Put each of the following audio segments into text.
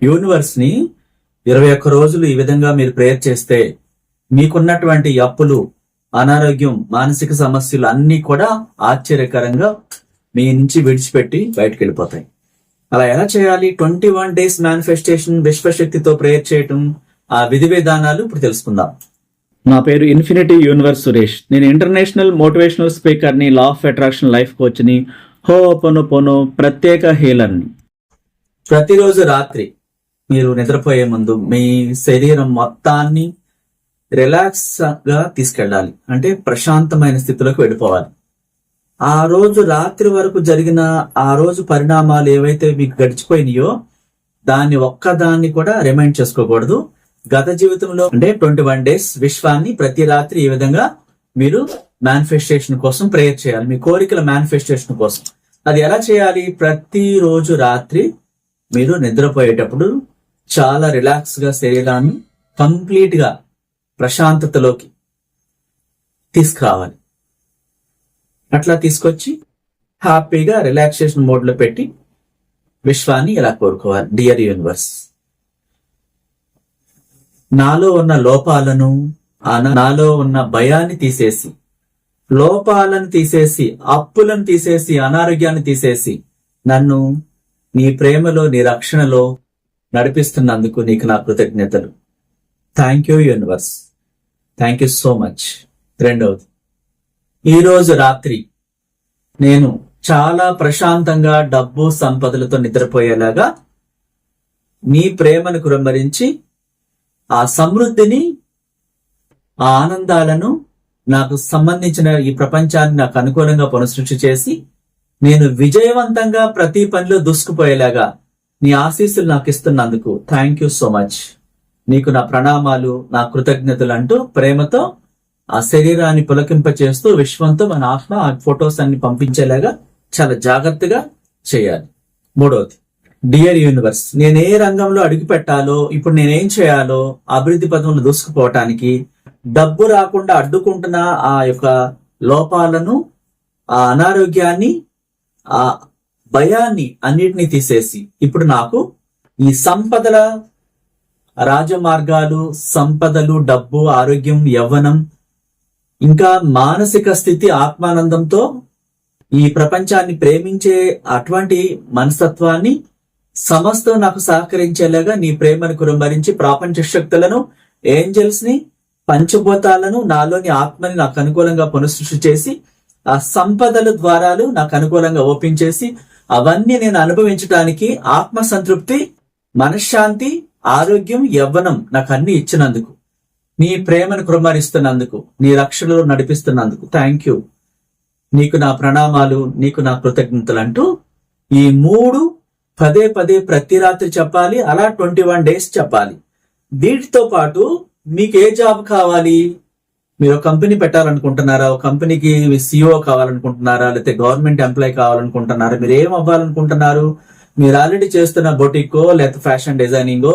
Universe ని 21 రోజులు ఈ విధంగా మీరు ప్రేయర్ చేస్తే మీకున్నటువంటి అప్పులు, అనారోగ్యం, మానసిక సమస్యలు అన్ని కూడా ఆశ్చర్యకరంగా మీ నుంచి విడిచిపెట్టి బయటకు వెళ్ళిపోతాయి. అలా ఎలా చేయాలి? 21 days మేనిఫెస్టేషన్, విశ్వశక్తితో ప్రేయర్ చేయటం, ఆ విధి విధానాలు ఇప్పుడు తెలుసుకుందాం. నా పేరు ఇన్ఫినిటీ యూనివర్స్ సురేష్. నేను ఇంటర్నేషనల్ మోటివేషనల్ స్పీకర్ని, లా ఆఫ్ అట్రాక్షన్ లైఫ్ కోచ్ని, హోపోనోపోనో ప్రత్యేక హీలర్ని. ప్రతిరోజు రాత్రి మీరు నిద్రపోయే ముందు మీ శరీరం మొత్తాన్ని రిలాక్స్ గా తీసుకెళ్ళాలి. అంటే ప్రశాంతమైన స్థితిలోకి వెళ్ళిపోవాలి. ఆ రోజు రాత్రి వరకు జరిగిన ఆ రోజు పరిణామాలు ఏవైతే మీకు గడిచిపోయినాయో ఒక్కదాన్ని కూడా రిమైండ్ చేసుకోకూడదు. గత జీవితంలో అంటే 21 days విశ్వాన్ని ప్రతి రాత్రి ఈ విధంగా మీరు మేనిఫెస్టేషన్ కోసం ప్రేయర్ చేయాలి. మీ కోరికల మేనిఫెస్టేషన్ కోసం. అది ఎలా చేయాలి? ప్రతిరోజు రాత్రి మీరు నిద్రపోయేటప్పుడు చాలా రిలాక్స్ గా శరీరాన్ని కంప్లీట్ గా ప్రశాంతతలోకి తీసుకురావాలి. అట్లా తీసుకొచ్చి హ్యాపీగా రిలాక్సేషన్ మోడ్ లో పెట్టి విశ్వాన్ని ఇలా కోరుకోవాలి. డియర్ యూనివర్స్, నాలో ఉన్న లోపాలను, నాలో ఉన్న భయాన్ని తీసేసి, లోపాలను తీసేసి, అప్పులను తీసేసి, అనారోగ్యాన్ని తీసేసి నన్ను నీ ప్రేమలో, నీ రక్షణలో నడిపిస్తున్నందుకు నీకు నా కృతజ్ఞతలు. Thank you universe, thank you so much. రెండవది, ఈరోజు రాత్రి నేను చాలా ప్రశాంతంగా డబ్బు, సంపదలతో నిద్రపోయేలాగా నీ ప్రేమను కురంభరించి ఆ సమృద్ధిని, ఆ ఆనందాలను, నాకు సంబంధించిన ఈ ప్రపంచాన్ని నాకు అనుకూలంగా పునఃసృష్టి చేసి నేను విజయవంతంగా ప్రతి పనిలో దూసుకుపోయేలాగా నీ ఆశీస్సులు నాకు ఇస్తున్నందుకు థ్యాంక్ యూ సో మచ్. నీకు నా ప్రణామాలు, నా కృతజ్ఞతలు అంటూ ప్రేమతో ఆ శరీరాన్ని పులకింపచేస్తూ విశ్వంతో మన ఆత్మ ఆ ఫొటోస్ అన్ని పంపించేలాగా చాలా జాగ్రత్తగా చేయాలి. మూడవది, డియర్ యూనివర్స్, నేను ఏ రంగంలో అడుగు పెట్టాలో, ఇప్పుడు నేనేం చేయాలో, అభివృద్ధి పదంలో దూసుకుపోవటానికి, డబ్బు రాకుండా అడ్డుకుంటున్న ఆ యొక్క లోపాలను, ఆ అనారోగ్యాన్ని, ఆ భయాన్ని అన్నిటినీ తీసేసి ఇప్పుడు నాకు ఈ సంపదల రాజమార్గాలు, సంపదలు, డబ్బు, ఆరోగ్యం, యవ్వనం, ఇంకా మానసిక స్థితి, ఆత్మానందంతో ఈ ప్రపంచాన్ని ప్రేమించే అటువంటి మనస్తత్వాన్ని సమస్తం నాకు సహకరించేలాగా నీ ప్రేమను కురంభరించి ప్రాపంచ శక్తులను, ఏంజల్స్ ని, పంచభూతాలను, నాలోని ఆత్మని నాకు అనుకూలంగా పునఃసృష్టి చేసి ఆ సంపదల ద్వారాలు నాకు అనుకూలంగా ఓపెన్ చేసి అవన్నీ నేను అనుభవించడానికి ఆత్మ సంతృప్తి, మనశ్శాంతి, ఆరోగ్యం, యవ్వనం నాకు అన్ని ఇచ్చినందుకు, నీ ప్రేమను కుమ్మరిస్తున్నందుకు, నీ రక్షణలో నడిపిస్తున్నందుకు థ్యాంక్ యూ. నీకు నా ప్రణామాలు, నీకు నా కృతజ్ఞతలు అంటూ ఈ 3 పదే పదే ప్రతి రాత్రి చెప్పాలి. అలా 21 days చెప్పాలి. వీటితో పాటు మీకు ఏ జాబ్ కావాలి? మీరు ఒక కంపెనీ పెట్టాలనుకుంటున్నారా? ఒక కంపెనీకి CEO కావాలనుకుంటున్నారా? లేకపోతే గవర్నమెంట్ ఎంప్లాయ్ కావాలనుకుంటున్నారా? మీరు ఏం అవ్వాలనుకుంటున్నారు? మీరు ఆల్రెడీ చేస్తున్న బొటికో, లేకపోతే ఫ్యాషన్ డిజైనింగో,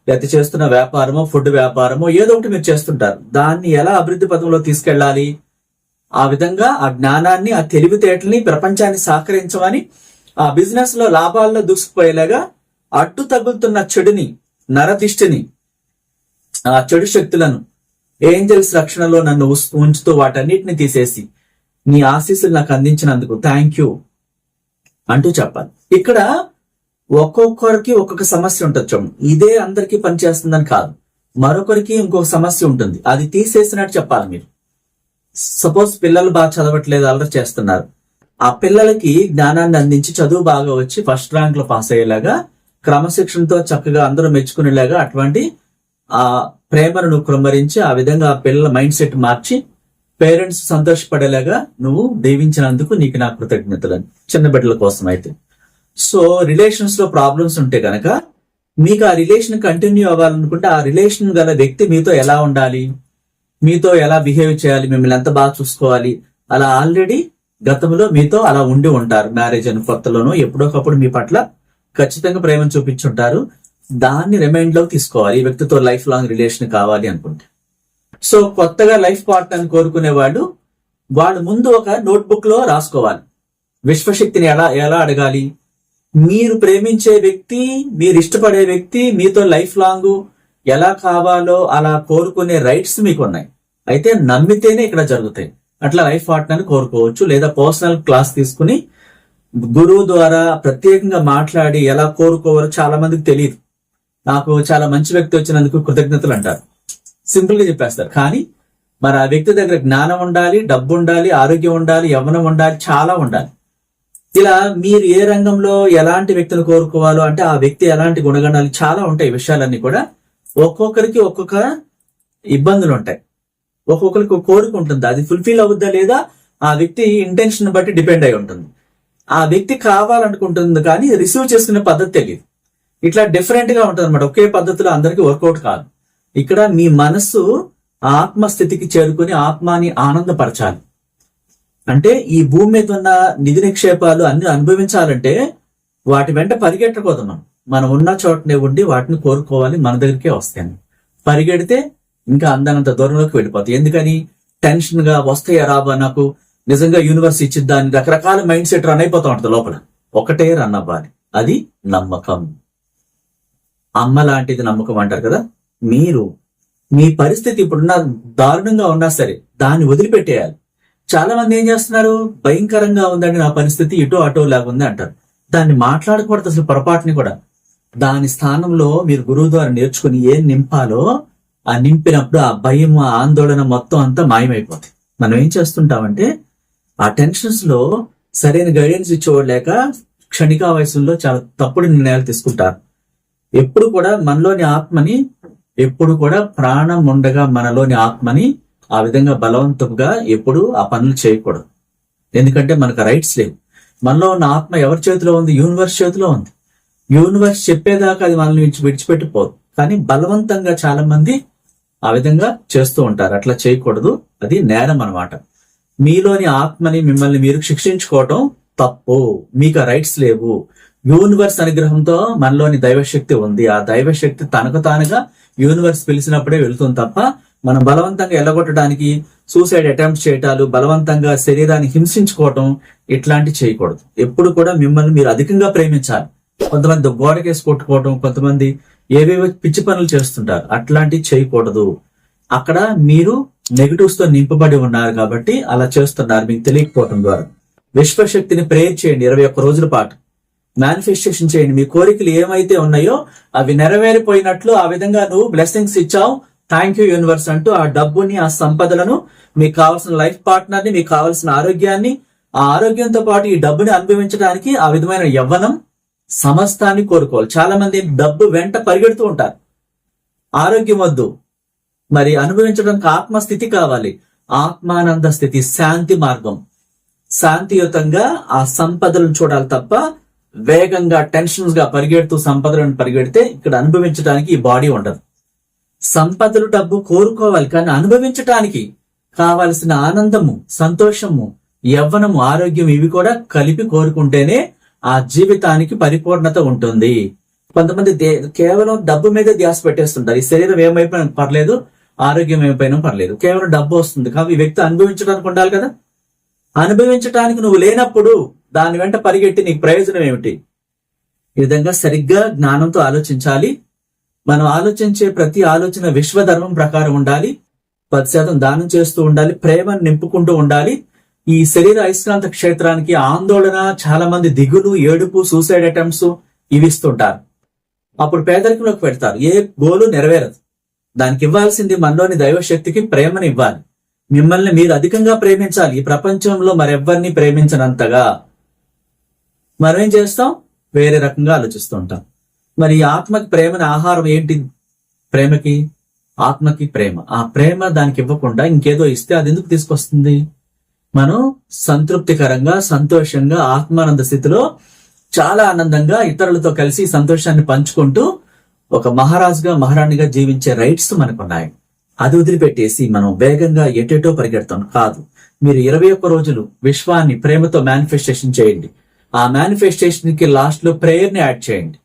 లేకపోతే చేస్తున్న వ్యాపారమో, ఫుడ్ వ్యాపారమో, ఏదో ఒకటి మీరు చేస్తుంటారు. దాన్ని ఎలా అభివృద్ధి పథంలో తీసుకెళ్లాలి? ఆ విధంగా ఆ జ్ఞానాన్ని, ఆ తెలివితేటల్ని ప్రపంచాన్ని సహకరించమని, ఆ బిజినెస్ లో లాభాల్లో దూసుకుపోయేలాగా అడ్డు తగులుతున్న చెడుని, నరదిష్టిని, ఆ చెడు శక్తులను ఏంజల్స్ రక్షణలో నన్ను ఉంచుతూ వాటన్నిటిని తీసేసి నీ ఆశీస్సులు నాకు అందించినందుకు థ్యాంక్ యూ అంటూ చెప్పాలి. ఇక్కడ ఒక్కొక్కరికి ఒక్కొక్క సమస్య ఉంటుంది. చూడండి, ఇదే అందరికీ పనిచేస్తుందని కాదు, మరొకరికి ఇంకొక సమస్య ఉంటుంది. అది తీసేసినట్టు చెప్పాలి మీరు. సపోజ్ పిల్లలు బాగా చదవట్లేదు, అల్లరి చేస్తున్నారు. ఆ పిల్లలకి జ్ఞానాన్ని అందించి చదువు బాగా వచ్చి ఫస్ట్ ర్యాంక్ లో పాస్ అయ్యేలాగా, క్రమశిక్షణతో చక్కగా అందరూ మెచ్చుకునేలాగా అటువంటి ఆ ప్రేమను నువ్వు కృమ్మరించి ఆ విధంగా ఆ పిల్లల మైండ్ సెట్ మార్చి పేరెంట్స్ సంతోషపడేలాగా నువ్వు దీవించినందుకు నీకు నా కృతజ్ఞతలు. చిన్న బిడ్డల కోసం అయితే. సో రిలేషన్స్ లో ప్రాబ్లమ్స్ ఉంటే గనక మీకు ఆ రిలేషన్ కంటిన్యూ అవ్వాలనుకుంటే ఆ రిలేషన్ గల వ్యక్తి మీతో ఎలా ఉండాలి, మీతో ఎలా బిహేవ్ చేయాలి, మిమ్మల్ని ఎంత బాగా చూసుకోవాలి, అలా ఆల్రెడీ గతంలో మీతో అలా ఉండి ఉంటారు. మ్యారేజ్ అని కొత్తలోనో ఎప్పుడోకప్పుడు మీ పట్ల ఖచ్చితంగా ప్రేమను చూపించుంటారు. దాన్ని రిమైండ్ లో తీసుకోవాలి. ఈ వ్యక్తితో లైఫ్ లాంగ్ రిలేషన్ కావాలి అనుకుంటే. సో కొత్తగా లైఫ్ పార్ట్నర్ కోరుకునే వాళ్ళు ముందు ఒక నోట్బుక్ లో రాసుకోవాలి. విశ్వశక్తిని ఎలా ఎలా అడగాలి, మీరు ప్రేమించే వ్యక్తి, మీరు ఇష్టపడే వ్యక్తి మీతో లైఫ్ లాంగ్ ఎలా కావాలో అలా కోరుకునే రైట్స్ మీకు ఉన్నాయి. అయితే నమ్మితేనే ఇక్కడ జరుగుతాయి. అట్లా లైఫ్ పార్ట్నర్ కోరుకోవచ్చు, లేదా పర్సనల్ క్లాస్ తీసుకుని గురువు ద్వారా ప్రత్యేకంగా మాట్లాడి ఎలా కోరుకోవాలో చాలా మందికి తెలియదు. నాకు చాలా మంచి వ్యక్తి వచ్చినందుకు కృతజ్ఞతలు అంటారు, సింపుల్ గా చెప్పేస్తారు. కానీ మరి ఆ వ్యక్తి దగ్గర జ్ఞానం ఉండాలి, డబ్బు ఉండాలి, ఆరోగ్యం ఉండాలి, యవ్వనం ఉండాలి, చాలా ఉండాలి. ఇలా మీరు ఏ రంగంలో ఎలాంటి వ్యక్తిని కోరుకోవాలో అంటే ఆ వ్యక్తి ఎలాంటి గుణగణాలు చాలా ఉంటాయి. విషయాలన్నీ కూడా ఒక్కొక్కరికి ఒక్కొక్క ఇబ్బందులు ఉంటాయి, ఒక్కొక్కరికి కోరిక ఉంటుంది. అది ఫుల్ఫిల్ అవుద్దా లేదా ఆ వ్యక్తి ఇంటెన్షన్ బట్టి డిపెండ్ అయి ఉంటుంది. ఆ వ్యక్తి కావాలనుకుంటుంది కానీ రిసీవ్ చేసుకునే పద్ధతి తెలియదు. ఇట్లా డిఫరెంట్ గా ఉంటుంది అనమాట. ఒకే పద్ధతిలో అందరికీ వర్కౌట్ కాదు. ఇక్కడ మీ మనస్సు ఆత్మస్థితికి చేరుకుని ఆత్మాని ఆనందపరచాలి. అంటే ఈ భూమి మీద ఉన్న నిధి నిక్షేపాలు అన్ని అనుభవించాలంటే వాటి వెంట పరిగెట్టకూడదు. మనం ఉన్న చోటనే ఉండి వాటిని కోరుకోవాలి, మన దగ్గరికే వస్తాయి. పరిగెడితే ఇంకా అందనంత దూరంలోకి వెళ్ళిపోతాయి. ఎందుకని టెన్షన్ గా వస్తాయా రాబా, నాకు నిజంగా యూనివర్స్ ఇచ్చిద్దా అని రకరకాల మైండ్ సెట్ రన్ అయిపోతా ఉంటుంది లోపల. ఒకటే రన్ అవ్వాలి, అది నమ్మకం. అమ్మ లాంటిది నమ్మకం అంటారు కదా. మీరు మీ పరిస్థితి ఇప్పుడున్న దారుణంగా ఉన్నా సరే దాన్ని వదిలిపెట్టేయాలి. చాలా మంది ఏం చేస్తున్నారు, భయంకరంగా ఉందండి నా పరిస్థితి, ఇటో అటో లాగుంది అంటారు. దాన్ని మాట్లాడకూడదు అసలు, పొరపాటుని కూడా. దాని స్థానంలో మీరు గురువు ద్వారా నేర్చుకుని ఏం నింపాలో ఆ నింపినప్పుడు ఆ భయం, ఆ ఆందోళన మొత్తం అంతా మాయమైపోతుంది. మనం ఏం చేస్తుంటామంటే ఆ టెన్షన్స్ లో సరైన గైడెన్స్ ఇచ్చేవాళ్ళేక క్షణికా వయసులో చాలా తప్పుడు నిర్ణయాలు తీసుకుంటారు. ఎప్పుడు కూడా మనలోని ఆత్మని, ఎప్పుడు కూడా ప్రాణం ఉండగా మనలోని ఆత్మని ఆ విధంగా బలవంతంగా ఎప్పుడు ఆ పనులు చేయకూడదు. ఎందుకంటే మనకు రైట్స్ లేవు. మనలో ఉన్న ఆత్మ ఎవరి చేతిలో ఉంది? యూనివర్స్ చేతిలో ఉంది. యూనివర్స్ చెప్పేదాకా అది మనల్ని విడిచిపెట్టిపోదు. కానీ బలవంతంగా చాలా మంది ఆ విధంగా చేస్తూ ఉంటారు. అట్లా చేయకూడదు, అది నేరం అన్నమాట. మీలోని ఆత్మని మిమ్మల్ని మీరు శిక్షించుకోవటం తప్పు. మీకు ఆ రైట్స్ లేవు. యూనివర్స్ అనుగ్రహంతో మనలోని దైవశక్తి ఉంది. ఆ దైవశక్తి తనకు తానుగా యూనివర్స్ పిలిచినప్పుడే వెళుతుంది తప్ప మనం బలవంతంగా ఎల్లగొట్టడానికి సూసైడ్ అటెంప్ట్ చేయటాలు, బలవంతంగా శరీరాన్ని హింసించుకోవటం ఇట్లాంటి చేయకూడదు. ఎప్పుడు కూడా మిమ్మల్ని మీరు అధికంగా ప్రేమించాలి. కొంతమంది గోడకేసి కొట్టుకోవటం, కొంతమంది ఏవేవో పిచ్చి పనులు చేస్తుంటారు, అట్లాంటివి చేయకూడదు. అక్కడ మీరు నెగటివ్స్ తో నింపబడి ఉన్నారు కాబట్టి అలా చేస్తున్నారు, మీకు తెలియకపోవడం ద్వారా. విశ్వశక్తిని ప్రేయర్ చేయండి 21 రోజుల పాటు. మేనిఫెస్టేషన్ చేయండి. మీ కోరికలు ఏమైతే ఉన్నాయో అవి నెరవేరిపోయినట్లు ఆ విధంగా నువ్వు బ్లెస్సింగ్స్ ఇచ్చావు, థ్యాంక్ యూ యూనివర్స్ అంటూ ఆ డబ్బుని, ఆ సంపదలను, మీకు కావాల్సిన లైఫ్ పార్ట్నర్ ని, మీకు కావాల్సిన ఆరోగ్యాన్ని, ఆ ఆరోగ్యంతో పాటు ఈ డబ్బుని అనుభవించడానికి ఆ విధమైన యవ్వనం సమస్తాన్ని కోరుకోవాలి. చాలా మంది డబ్బు వెంట పరిగెడుతూ ఉంటారు. ఆరోగ్యం వద్దు, మరి అనుభవించడానికి ఆత్మస్థితి కావాలి. ఆత్మానంద స్థితి, శాంతి మార్గం. శాంతియుతంగా ఆ సంపదలను చూడాలి తప్ప వేగంగా టెన్షన్స్ గా పరిగెడుతూ సంపదలను పరిగెడితే ఇక్కడ అనుభవించడానికి ఈ బాడీ ఉండదు. సంపదలు, డబ్బు కోరుకోవాలి, కానీ అనుభవించటానికి కావలసిన ఆనందము, సంతోషము, యవ్వనము, ఆరోగ్యం ఇవి కూడా కలిపి కోరుకుంటేనే ఆ జీవితానికి పరిపూర్ణత ఉంటుంది. కొంతమంది కేవలం డబ్బు మీద ధ్యాస పెట్టేస్తుంటారు. ఈ శరీరం ఏమైపోయినా పర్లేదు, ఆరోగ్యం ఏమైపోయినా పర్లేదు, కేవలం డబ్బు వస్తుంది కాబట్టి ఈ వ్యక్తి అనుభవించడానికి ఉండాలి కదా. అనుభవించటానికి నువ్వు లేనప్పుడు దాని వెంట పరిగెట్టి నీకు ప్రయోజనం ఏమిటి? ఈ విధంగా సరిగ్గా జ్ఞానంతో ఆలోచించాలి. మనం ఆలోచించే ప్రతి ఆలోచన విశ్వధర్మం ప్రకారం ఉండాలి. 10% దానం చేస్తూ ఉండాలి. ప్రేమను నింపుకుంటూ ఉండాలి. ఈ శరీర అయస్కాంత క్షేత్రానికి ఆందోళన, చాలా మంది దిగులు, ఏడుపు, సూసైడ్ అటెంప్ట్స్ ఇవి ఇస్తుంటారు. అప్పుడు పేదరికంలోకి పెడతారు. ఏ గోలు నెరవేరదు. దానికి ఇవ్వాల్సింది మనలోని దైవశక్తికి ప్రేమను ఇవ్వాలి. మిమ్మల్ని మీరు అధికంగా ప్రేమించాలి. ఈ ప్రపంచంలో మరెవ్వరిని ప్రేమించనంతగా. మనం ఏం చేస్తాం? వేరే రకంగా ఆలోచిస్తూ ఉంటాం. మరి ఆత్మకి ప్రేమని ఆహారం ఏంటి? ప్రేమకి, ఆత్మకి ప్రేమ. ఆ ప్రేమ దానికి ఇవ్వకుండా ఇంకేదో ఇస్తే అది ఎందుకు తీసుకొస్తుంది? మనం సంతృప్తికరంగా, సంతోషంగా, ఆత్మానంద స్థితిలో చాలా ఆనందంగా ఇతరులతో కలిసి సంతోషాన్ని పంచుకుంటూ ఒక మహారాజుగా, మహారాణిగా జీవించే రైట్స్ మనకున్నాయి. అది వదిలిపెట్టేసి మనం వేగంగా ఎటేటో పరిగెడతాం కాదు. మీరు 21 రోజులు విశ్వాన్ని ప్రేమతో మేనిఫెస్టేషన్ చేయండి. ఆ మేనిఫెస్టేషన్ కి లాస్ట్ లో ప్రేయర్ ని యాడ్ చేయండి.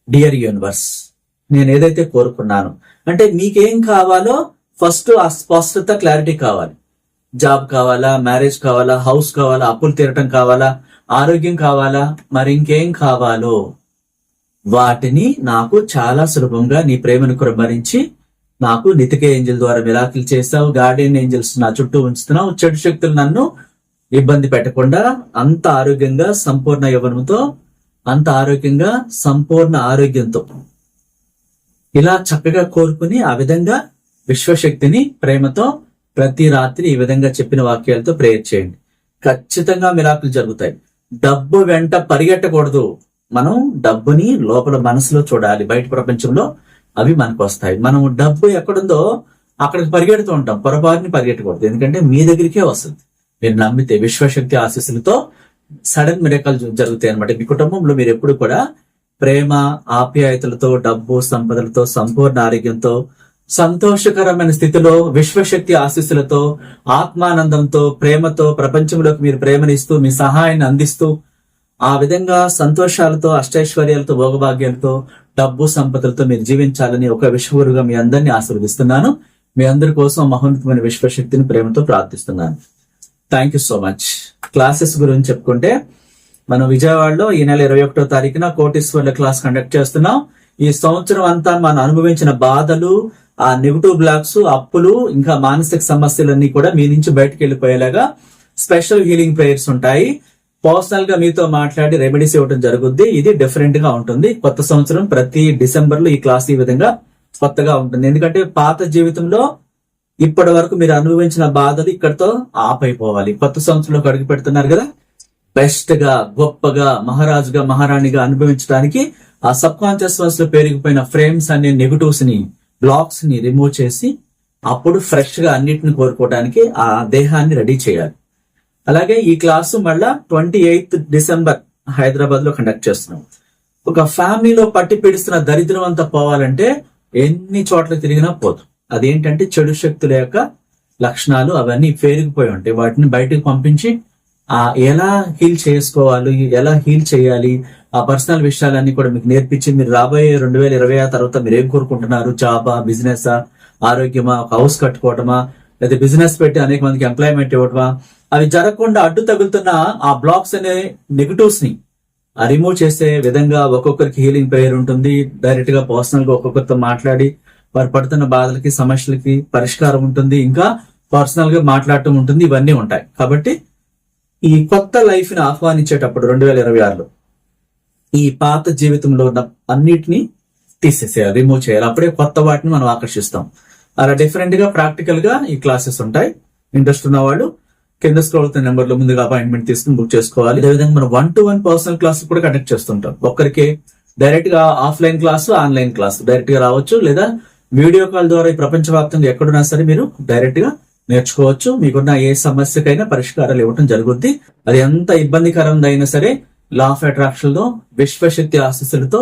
డియర్ యూనివర్స్, నేను ఏదైతే కోరుకున్నాను అంటే మీకేం కావాలో ఫస్ట్ ఆ స్పష్టత, క్లారిటీ కావాలి. జాబ్ కావాలా, మ్యారేజ్ కావాలా, హౌస్ కావాలా, అప్పులు తీరటం కావాలా, ఆరోగ్యం కావాలా, మరి ఇంకేం కావాలో వాటిని నాకు చాలా సులభంగా నీ ప్రేమను కురమరించి నాకు నితిక ఏంజల్ ద్వారా మిరాకిల్ చేస్తావు. గార్డియన్ ఏంజల్స్ నా చుట్టూ ఉంచుతున్నావు. చెడు శక్తులు నన్ను ఇబ్బంది పెట్టకుండా అంత ఆరోగ్యంగా సంపూర్ణ యవ్వనంతో, అంత ఆరోగ్యంగా సంపూర్ణ ఆరోగ్యంతో ఇలా చక్కగా కోరుకుని ఆ విధంగా విశ్వశక్తిని ప్రేమతో ప్రతి రాత్రి ఈ విధంగా చెప్పిన వాక్యాలతో ప్రేయర్ చేయండి. ఖచ్చితంగా మిరాకులు జరుగుతాయి. డబ్బు వెంట పరిగెట్టకూడదు. మనం డబ్బుని లోపల మనసులో చూడాలి. బయట ప్రపంచంలో అవి మనకు వస్తాయి. మనం డబ్బు ఎక్కడుందో అక్కడికి పరిగెడుతూ ఉంటాం. పొరపాటుని పరిగెట్టకూడదు. ఎందుకంటే మీ దగ్గరికే వస్తుంది. మీరు నమ్మితే విశ్వశక్తి ఆశీస్సులతో సడన్ మిరకల్ జరుగుతాయి అన్నమాట. మీ కుటుంబంలో మీరు ఎప్పుడు కూడా ప్రేమ ఆప్యాయతలతో, డబ్బు సంపదలతో, సంపూర్ణ ఆరోగ్యంతో, సంతోషకరమైన స్థితిలో, విశ్వశక్తి ఆశీస్సులతో, ఆత్మానందంతో, ప్రేమతో ప్రపంచంలోకి మీరు ప్రేమనిస్తూ మీ సహాయాన్ని అందిస్తూ ఆ విధంగా సంతోషాలతో, అష్టైశ్వర్యాలతో, భోగభాగ్యాలతో, డబ్బు సంపదలతో మీరు జీవించాలని ఒక విశ్వగురుగా మీ అందరినీ ఆశీర్వదిస్తున్నాను. మీ అందరి కోసం మహోన్నతమైన విశ్వశక్తిని ప్రేమతో ప్రార్థిస్తున్నాను. Thank you so much. Classes గురించి చెప్పుకుంటే మనం విజయవాడలో ఈ నెల 21వ తారీఖున కోటీశ్వర్ల క్లాస్ కండక్ట్ చేస్తున్నాం. ఈ సంవత్సరం అంతా మనం అనుభవించిన బాధలు, ఆ నెగిటివ్ బ్లాక్స్, అప్పులు, ఇంకా మానసిక సమస్యలన్నీ కూడా మీ నుంచి బయటకు వెళ్ళిపోయేలాగా స్పెషల్ హీలింగ్ ప్రేయర్స్ ఉంటాయి. పర్సనల్ గా మీతో మాట్లాడి రెమెడీస్ ఇవ్వడం జరుగుద్ది. ఇది డిఫరెంట్ గా ఉంటుంది. కొత్త సంవత్సరం ప్రతి డిసెంబర్ లో ఈ క్లాస్ ఈ విధంగా కొత్తగా ఉంటుంది. ఎందుకంటే పాత జీవితంలో ఇప్పటి వరకు మీరు అనుభవించిన బాధలు ఇక్కడతో ఆపైపోవాలి. కొత్త సంవత్సరంలో అడుగు పెడుతున్నారు కదా, బెస్ట్ గా, గొప్పగా, మహారాజుగా, మహారాణిగా అనుభవించడానికి ఆ సబ్ కాన్షియస్ లో పెరిగిపోయిన ఫ్రేమ్స్ అనే నెగటివ్స్ ని, బ్లాక్స్ ని రిమూవ్ చేసి అప్పుడు ఫ్రెష్ గా అన్నిటిని కోరుకోవడానికి ఆ దేహాన్ని రెడీ చేయాలి. అలాగే ఈ క్లాసు మళ్ళా 28th డిసెంబర్ హైదరాబాద్ లో కండక్ట్ చేస్తున్నాం. ఒక ఫ్యామిలీలో పట్టి పీడిస్తున్న దరిద్రం అంతా పోవాలంటే ఎన్ని చోట్ల తిరిగినా పోదు. అదేంటంటే చెడు శక్తుల యొక్క లక్షణాలు అవన్నీ పేరుకుపోయి ఉంటాయి. వాటిని బయటకు పంపించి ఎలా హీల్ చేసుకోవాలి, ఎలా హీల్ చేయాలి, ఆ పర్సనల్ విషయాలన్నీ కూడా మీకు నేర్పించి మీరు రాబోయే 2020 తర్వాత మీరు ఏం కోరుకుంటున్నారు, జాబా, బిజినెసా, ఆరోగ్యమా, ఒక హౌస్ కట్టుకోవటమా, లేదా బిజినెస్ పెట్టి అనేక మందికి ఎంప్లాయ్మెంట్ ఇవ్వటమా, అవి జరగకుండా అడ్డు తగులుతున్న ఆ బ్లాక్స్ అనే నెగటివ్స్ ని రిమూవ్ చేసే విధంగా ఒక్కొక్కరికి హీలింగ్ ప్రేయర్ ఉంటుంది. డైరెక్ట్ గా పర్సనల్ గా ఒక్కొక్కరితో మాట్లాడి వారు పడుతున్న బాధలకి, సమస్యలకి పరిష్కారం ఉంటుంది. ఇంకా పర్సనల్ గా మాట్లాడటం ఉంటుంది. ఇవన్నీ ఉంటాయి. కాబట్టి ఈ కొత్త లైఫ్ ని ఆహ్వానించేటప్పుడు 2026లో ఈ పాత జీవితంలో ఉన్న అన్నిటినీ తీసేసేయాలి, రిమూవ్ చేయాలి. అప్పుడే కొత్త వాటిని మనం ఆకర్షిస్తాం. అలా డిఫరెంట్ గా ప్రాక్టికల్ గా ఈ క్లాసెస్ ఉంటాయి. ఇంట్రెస్ట్ ఉన్న వాళ్ళు కింద స్క్రోల్ అవుతున్న నెంబర్ లో ముందుగా అపాయింట్మెంట్ తీసుకుని బుక్ చేసుకోవాలి. అదేవిధంగా మనం 1-to-1 పర్సనల్ క్లాస్ కూడా కండక్ట్ చేస్తుంటాం. ఒక్కరికి డైరెక్ట్ గా offline class, online class direct గా రావచ్చు, లేదా వీడియో కాల్ ద్వారా ఈ ప్రపంచవ్యాప్తంగా ఎక్కడున్నా సరే మీరు డైరెక్ట్ గా నేర్చుకోవచ్చు. మీకున్న ఏ సమస్యకైనా పరిష్కారాలు ఇవ్వడం జరుగుద్ది. అది ఎంత ఇబ్బందికరంగా అయినా సరే లా ఆఫ్ అట్రాక్షన్ లో విశ్వశక్తి ఆశీస్సులతో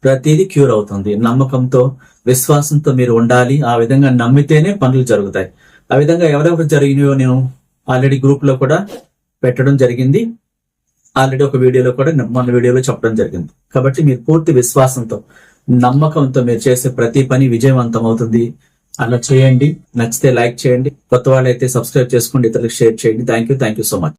ప్రతిదీ క్యూర్ అవుతుంది. నమ్మకంతో, విశ్వాసంతో మీరు ఉండాలి. ఆ విధంగా నమ్మితేనే పనులు జరుగుతాయి. ఆ విధంగా ఎవరెవరు జరిగినాయో నేను ఆల్రెడీ గ్రూప్ లో కూడా పెట్టడం జరిగింది. ఆల్రెడీ ఒక వీడియోలో కూడా మన వీడియోలో చెప్పడం జరిగింది. కాబట్టి మీరు పూర్తి విశ్వాసంతో, నమ్మకంతో మీరు చేసే ప్రతి పని విజయవంతం అవుతుంది. అలా చేయండి. నచ్చితే లైక్ చేయండి. కొత్త వాళ్ళైతే సబ్స్క్రైబ్ చేసుకోండి, ఇతరులకు షేర్ చేయండి. Thank you so much.